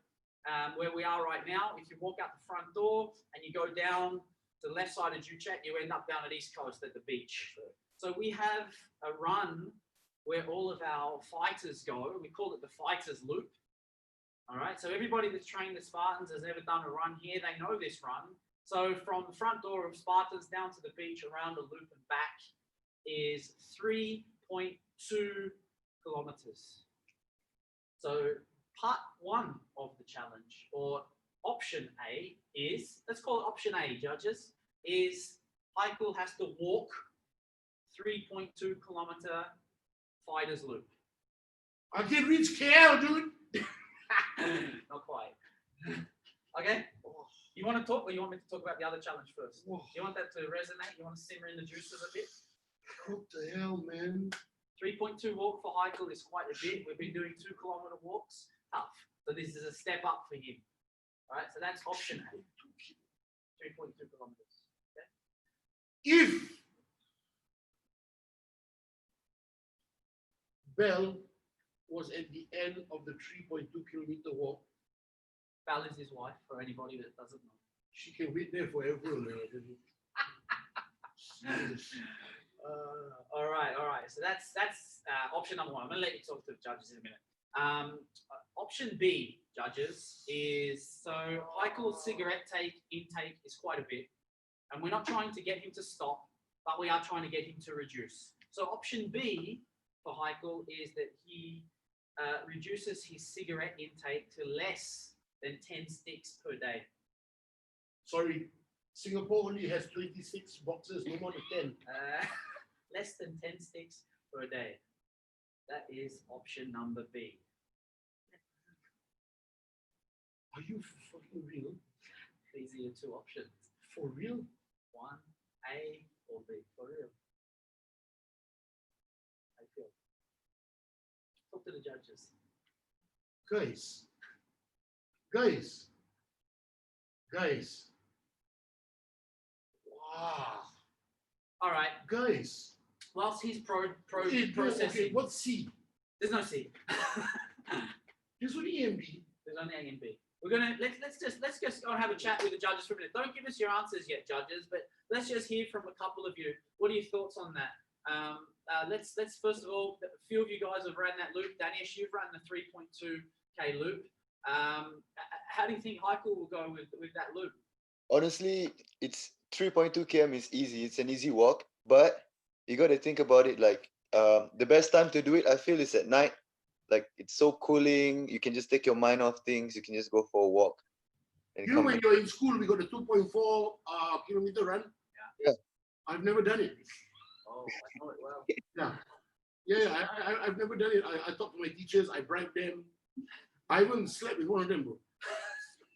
where we are right now, if you walk out the front door and you go down to the left side of Juchat, you end up down at East Coast at the beach. So we have a run where all of our fighters go. We call it the Fighters Loop. All right, so everybody that's trained the Spartans has ever done a run here. They know this run. So from the front door of Spartans down to the beach, around the loop and back is 3.2 kilometers. So part one of the challenge, or option A is, let's call it option A, judges, is Haikel has to walk 3.2 kilometer fighters loop. I can reach KL, dude. Not quite. Okay. You want to talk, or you want me to talk about the other challenge first? You want that to resonate? You want to simmer in the juices a bit? What the hell, man? 3.2 walk for Haikel is quite a bit. We've been doing 2 kilometer walks. Tough. So this is a step up for him. All right, so that's option A. 3.2 kilometers. Okay. If Bell was at the end of the 3.2 kilometer walk, Bell is his wife, for anybody that doesn't know. She can wait there forever. All right. So that's option number one. I'm going to let you talk to the judges in a minute. Option B, judges, is so Heikel's cigarette intake is quite a bit, and we're not trying to get him to stop, but we are trying to get him to reduce. So option B for Heikel is that he reduces his cigarette intake to less than 10 sticks per day? Sorry, Singapore only has 26 boxes, no more than 10. Less than 10 sticks per day. That is option number B. Are you fucking real? These are your two options. For real? One, A or B. For real. How you feel? Talk to the judges. Guys. Wow. All right. Guys. Whilst he's Okay, processing. what's C? There's no C. There's only A and B. There's only A and B. We're gonna let's just go and have a chat with the judges for a minute. Don't give us your answers yet, judges, but let's just hear from a couple of you. What are your thoughts on that? Let's first of all, a few of you guys have ran that loop. Danish, you've run the 3.2K loop. How do you think Haikel will go with that loop? Honestly, it's 3.2 km is easy. It's an easy walk, but you got to think about it like the best time to do it, I feel, is at night. Like, it's so cooling. You can just take your mind off things. You can just go for a walk. And You know, when you're in school, we got a 2.4 kilometer run. Yeah. I've never done it. Oh, I know it well. Yeah, I've never done it. I talked to my teachers. I bribed them. I even slept with one of them, bro,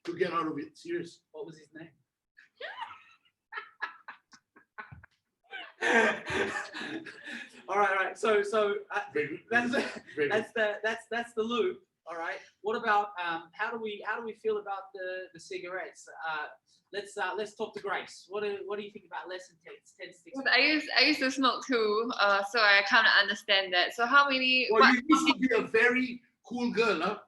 to get out of it. Serious. What was his name? All right. So that's the loop. All right. What about how do we feel about the cigarettes? Let's talk to Grace. What do you think about less than 10 sticks? I used to smoke too, so I kind of understand that. So how many? Well, you used to be a very cool girl, huh?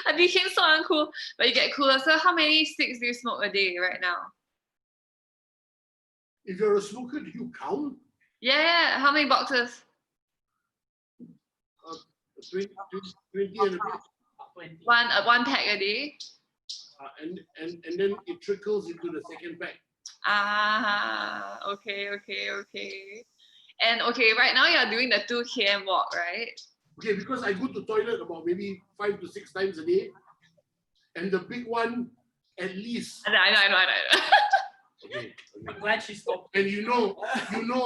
I became so uncool, but you get cooler. So how many sticks do you smoke a day right now? If you're a smoker, do you count? Yeah. How many boxes? 20 and a bit. 20. One pack a day. And then it trickles into the second pack. Okay. And okay, right now you're doing the 2 km walk, right? Okay, because I go to toilet about maybe 5 to 6 times a day, and the big one at least. I know. Okay. I'm glad she stopped. And you know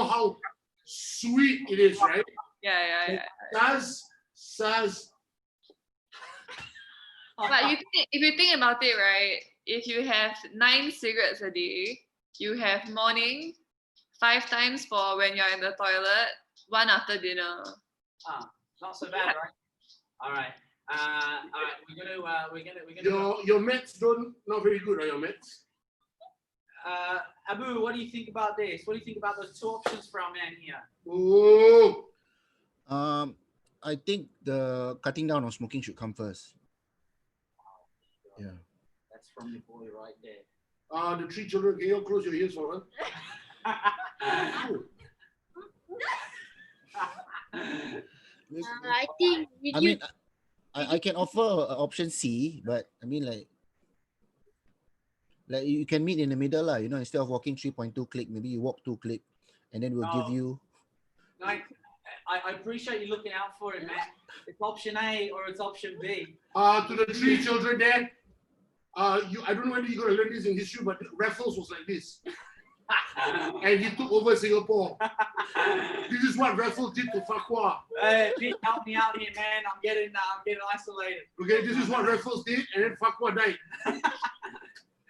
how sweet it is, right? Yeah. Saz. But if you think about it, right? If you have 9 cigarettes a day, you have morning, 5 times for when you're in the toilet, 1 after dinner. Not so bad, right? All right. We're gonna. Your maths not very good, are your maths? Abu, what do you think about this? What do you think about those 2 options for our man here? Oh. I think the cutting down on smoking should come first. Yeah. That's from the boy right there. The 3 children, can you close your ears for her? I think. I mean, I can offer option C, but I mean like you can meet in the middle, lah. You know, instead of walking 3.2 click, maybe you walk 2 click, and then we'll give you. I appreciate you looking out for it, man. It's option A or it's option B. To the 3 children there, I don't know whether you're gonna learn this in history, but Raffles was like this. And he took over Singapore. This is what Raffles did to Farquhar. Hey, Pete, help me out here, man. I'm getting isolated. Okay, this is what Raffles did, and then Farquhar died.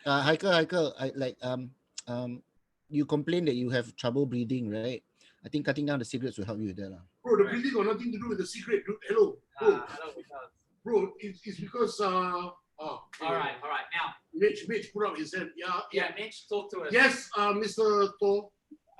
Haikel, you complain that you have trouble breathing, right? I think cutting down the cigarettes will help you with that. Bro, the breathing got nothing to do with the cigarette, dude. Hello. Bro, it's because all right. Now, Mitch put up his hand. Yeah. Mitch, talk to us. Yes, Mr. Thor.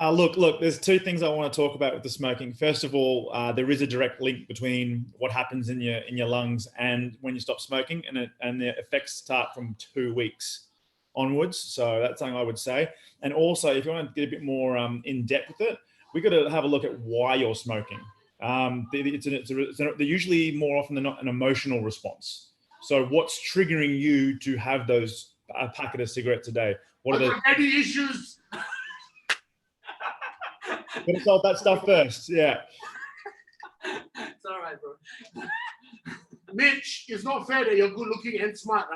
Look, there's 2 things I want to talk about with the smoking. First of all, there is a direct link between what happens in your lungs and when you stop smoking, and the effects start from 2 weeks onwards. So that's something I would say. And also, if you want to get a bit more in depth with it, we got to have a look at why you're smoking. They're usually more often than not an emotional response. So what's triggering you to have those packet of cigarettes a day? What are the daddy issues? Gotta solve that stuff first. Yeah. It's all right, bro. Mitch, it's not fair that you're good looking and smart.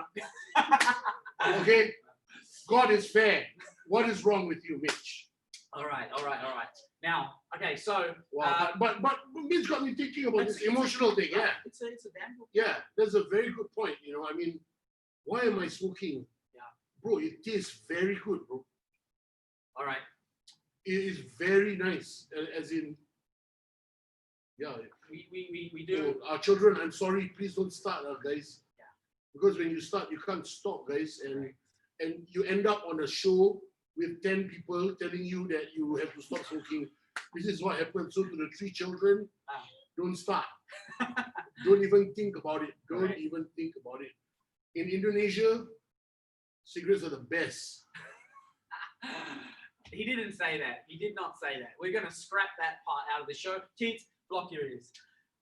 Okay? God is fair. What is wrong with you, Mitch? All right. Now, okay, so wow, but Mitch got me thinking about this emotional thing. Yeah, it's a damn good. Yeah, that's a very good point. You know, I mean, why am I smoking? Yeah, bro, it tastes very good, bro. All right, it is very nice. As in, yeah, we do. Oh, our children, I'm sorry, please don't start, guys. Yeah, because when you start, you can't stop, guys, and you end up on a show with 10 people telling you that you have to stop smoking. This is what happens. So to the 3 children, don't start. Don't even think about it. Don't even think about it. In Indonesia, cigarettes are the best. He didn't say that. He did not say that. We're going to scrap that part out of the show. Kids, block your ears.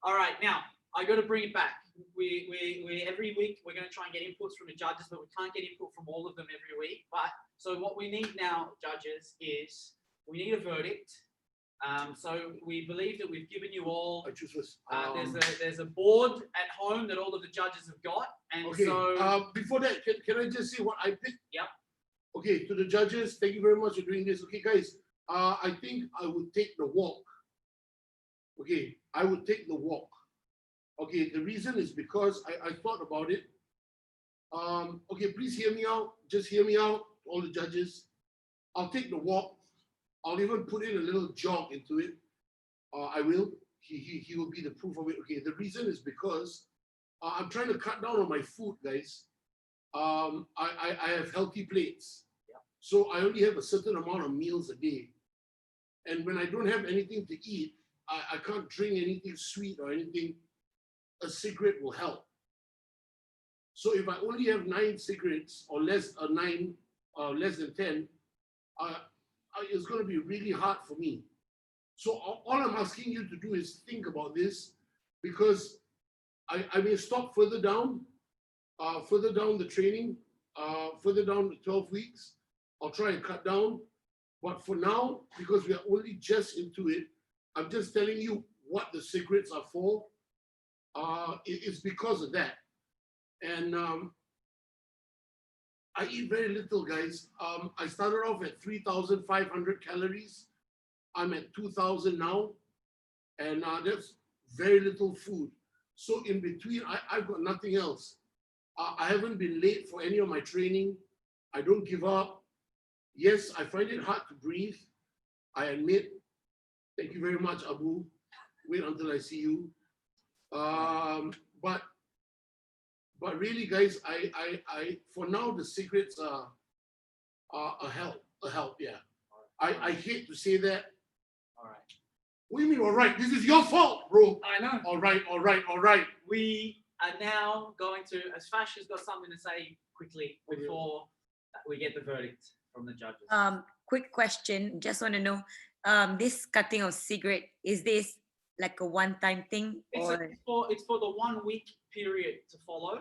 All right, now, I got to bring it back. We every week, we're going to try and get inputs from the judges, but we can't get input from all of them every week. But so what we need now, judges, is we need a verdict. So we believe that we've given you all. There's a board at home that all of the judges have got, and okay. So before that, can I just say what I picked? Yep. Okay, to the judges, thank you very much for doing this. Okay, guys, I think I would take the walk. Okay, I would take the walk. Okay, the reason is because I thought about it. Okay, please hear me out. Just hear me out, all the judges. I'll take the walk. I'll even put in a little jog into it. I will. He will be the proof of it. Okay, the reason is because I'm trying to cut down on my food, guys. I have healthy plates. Yeah. So I only have a certain amount of meals a day. And when I don't have anything to eat, I can't drink anything sweet or anything. A cigarette will help. So if I only have 9 cigarettes or less than 10, it's going to be really hard for me. So all I'm asking you to do is think about this, because I may stop further down the training, further down the 12 weeks. I'll try and cut down. But for now, because we are only just into it, I'm just telling you what the cigarettes are for. It's because of that. And I eat very little, guys. I started off at 3,500 calories. I'm at 2,000 now. And that's very little food. So in between, I've got nothing else. I haven't been late for any of my training. I don't give up. Yes, I find it hard to breathe. I admit. Thank you very much, Abu. Wait until I see you. But really, guys, I for now the cigarettes are a help. Yeah. I hate to say that. All right. What do you mean, all right? This is your fault, bro. I know. All right. We are now going to, as Fash has got something to say quickly before we get the verdict from the judges. Quick question. Just want to know, this cutting of cigarette, is this like a one-time thing? It's for the 1 week period to follow,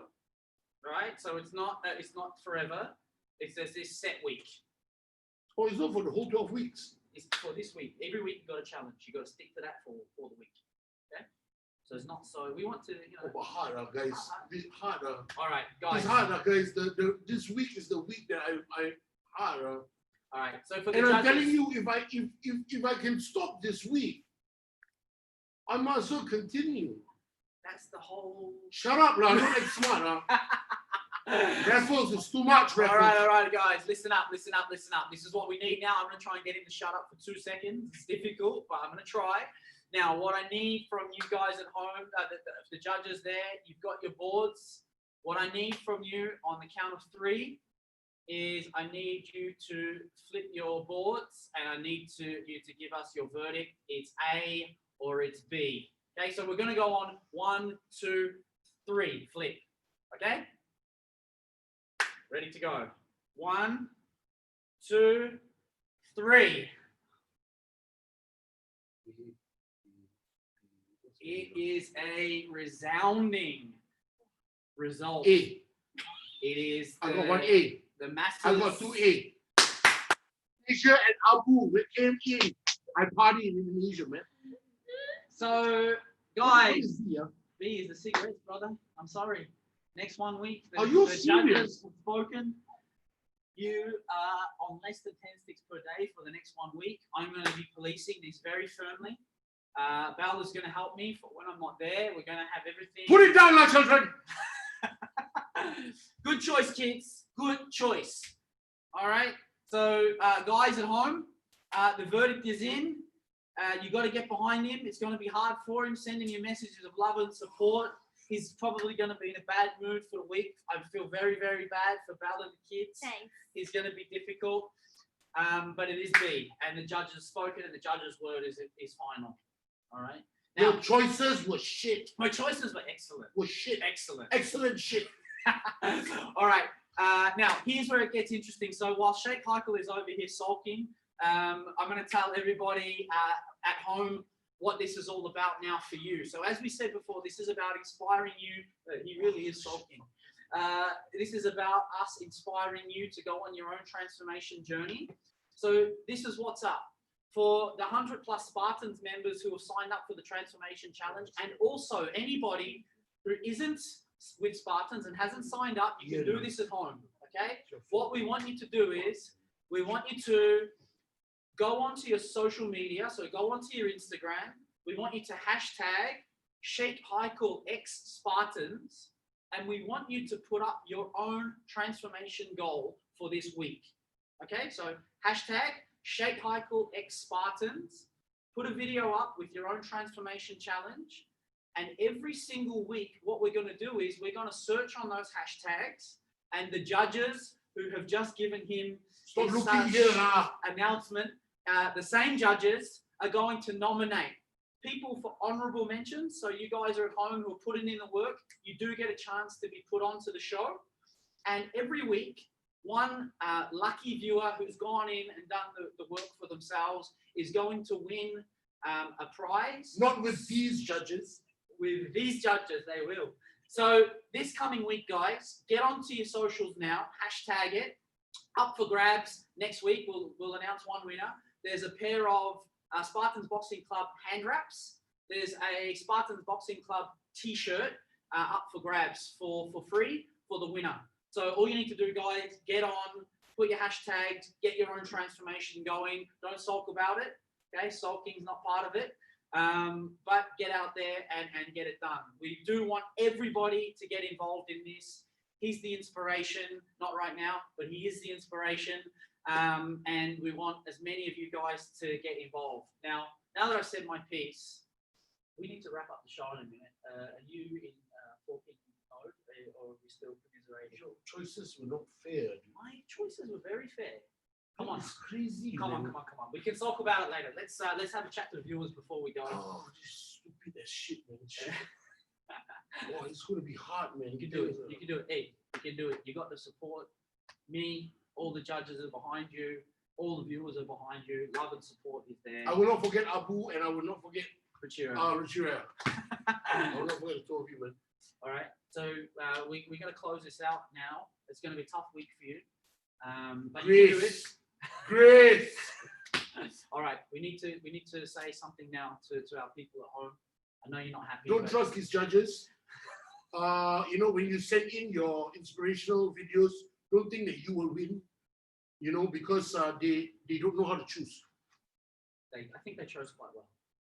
right? So it's not forever. It's just this set week. Oh, it's not for the whole 12 weeks. It's for this week. Every week you got a challenge. You got to stick to that for the week. Okay. So it's not so. We want to, but harder, guys. Harder. All right, guys. It's harder, guys. This week is the week that I harder. All right. So for the and judges, I'm telling you, if I can stop this week, I might as well continue. That's the whole. Shut up, lah. Don't act smart, Raffles is too much, Raffles. All right, guys. Listen up. This is what we need now. I'm going to try and get him to shut up for 2 seconds. It's difficult, but I'm going to try. Now, what I need from you guys at home, the judges there, you've got your boards. What I need from you on the count of 3 is I need you to flip your boards, and I need you to give us your verdict. It's A or it's B. Okay, so we're going to go on 1, 2, 3. Flip. Okay? Ready to go. 1, 2, 3. It is a resounding result. A. It is. I got 1 A. The masses. I got 2 A. Indonesia and Abu, we came in. I party in Indonesia, man. So, guys, B is the cigarettes, brother. I'm sorry. Next 1 week, Are you the serious? judges have spoken. You are on less than 10 sticks per day for the next 1 week. I'm going to be policing this very firmly. Bella's going to help me for when I'm not there. We're going to have everything. Put it down, my children. Good choice, kids. Good choice. All right. So, guys at home, the verdict is in. You got to get behind him. It's going to be hard for him, sending you messages of love and support. He's probably going to be in a bad mood for the week. I feel very, very bad for Bella and the kids. Thanks. He's going to be difficult, but it is B, and the judge has spoken, and the judge's word is final. All right. Now, Your choices were shit. my choices were excellent. Were shit. Excellent. Excellent shit. All right. Now, here's where it gets interesting. So while Sheikh Haikel is over here sulking, I'm going to tell everybody at home what this is all about now for you. So as we said before, this is about inspiring you. He really is sulking. This is about us inspiring you to go on your own transformation journey. So this is what's up. For the 100+ Spartans members who have signed up for the Transformation Challenge, and also anybody who isn't with Spartans and hasn't signed up, you can do this at home, okay? What we want you to do is, we want you to go onto your social media, so go onto your Instagram. We want you to hashtag Sheikh Haikel X Spartans, and we want you to put up your own transformation goal for this week. Okay, so hashtag Sheikh Haikel X Spartans, put a video up with your own transformation challenge, and every single week, what we're going to do is we're going to search on those hashtags, and the judges who have just given him this announcement, the same judges are going to nominate people for honorable mentions. So you guys are at home who are putting in the work, you do get a chance to be put onto the show. And every week, one lucky viewer who's gone in and done the work for themselves is going to win a prize. Not with these judges. With these judges, they will. So this coming week, guys, get onto your socials now, hashtag it, up for grabs. Next week, we'll announce one winner. There's a pair of Spartans Boxing Club hand wraps. There's a Spartans Boxing Club t-shirt up for grabs for free for the winner. So all you need to do, guys, get on, put your hashtags, get your own transformation going. Don't sulk about it, okay? Sulking's not part of it. But get out there and get it done. We do want everybody to get involved in this. He's the inspiration, not right now, but he is the inspiration. And we want as many of you guys to get involved. Now that I've said my piece, we need to wrap up the show in a minute. Are you in talking mode, or are we still commiserating? Your choices were not fair. Dude. My choices were very fair. Come on. It's crazy. Come on. We can talk about it later. Let's have a chat to the viewers before we go. Oh, this stupid as shit, man. Shit. Oh, it's gonna be hard, man. You can do it. You can do it. Hey, you can do it. You got the support. Me, all the judges are behind you. All the viewers are behind you. Love and support is there. I will not forget Abu, and I will not forget Richira. Richira. I will not forget the two of you, man. All right. So we're gonna close this out now. It's gonna be a tough week for you. But you can do it. Grace. All right. We need to say something now to our people at home. I know you're not happy. Don't trust these judges. When you send in your inspirational videos, don't think that you will win. Because they don't know how to choose. I think they chose quite well.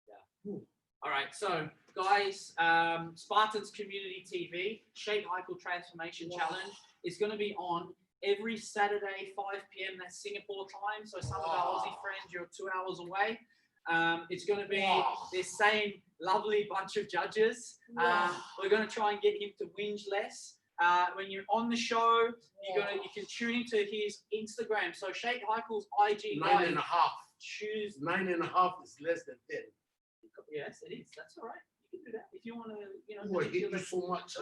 Yeah. Ooh. All right. So guys, Spartans Community TV, Sheikh Haikel Transformation Challenge is going to be on every Saturday, 5 p.m. That's Singapore time. So some of our Aussie friends, you're 2 hours away. It's going to be this same lovely bunch of judges. We're going to try and get him to whinge less. When you're on the show, you can tune into his Instagram. So Sheikh Haikel's IG. 9.5. Choose 9.5 is less than 10. Yes, it is. That's all right. You can do that if you want to. I hate you so much.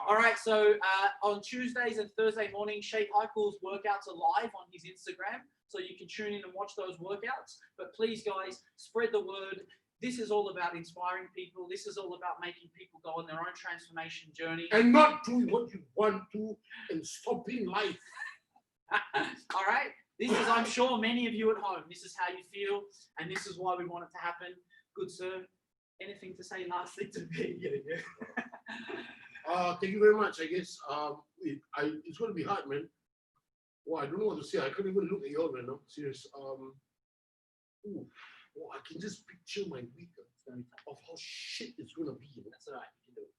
All right. So on Tuesdays and Thursday mornings, Sheikh Haikel's workouts are live on his Instagram, so you can tune in and watch those workouts. But please, guys, spread the word. This is all about inspiring people. This is all about making people go on their own transformation journey. And not doing what you want to and stopping life. All right. This is, I'm sure, many of you at home, this is how you feel, and this is why we want it to happen. Good sir, anything to say lastly to me? Thank you very much. I guess it's going to be hard, man. Well, I don't know what to say. I couldn't even look at y'all right now. Serious. Ooh, well, I can just picture my week of how shit it's going to be. That's all right. You can do it.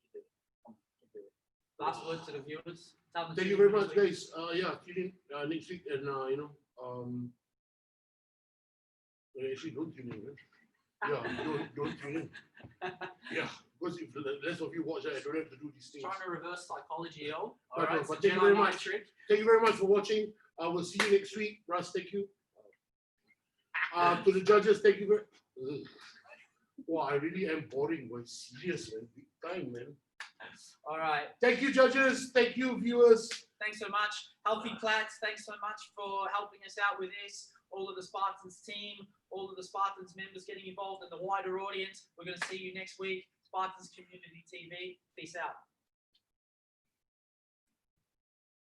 You can do it. Last word to the viewers. Thank you very much, guys. Yeah, tune in next week, and actually don't tune in, man. Yeah, don't tune in. Yeah, because if the rest of you watch, I don't have to do these things. Trying to reverse psychology, yo. But, All right, but thank you very much. Thank you very much for watching. I will see you next week. Russ, thank you. To the judges, thank you very. Wow, I really am boring, but serious, man. Big time, man. All right. Thank you, judges. Thank you, viewers. Thanks so much. Healthy Plats, thanks so much for helping us out with this. All of the Spartans team, all of the Spartans members getting involved, and the wider audience. We're going to see you next week. Spartans Community TV. Peace out.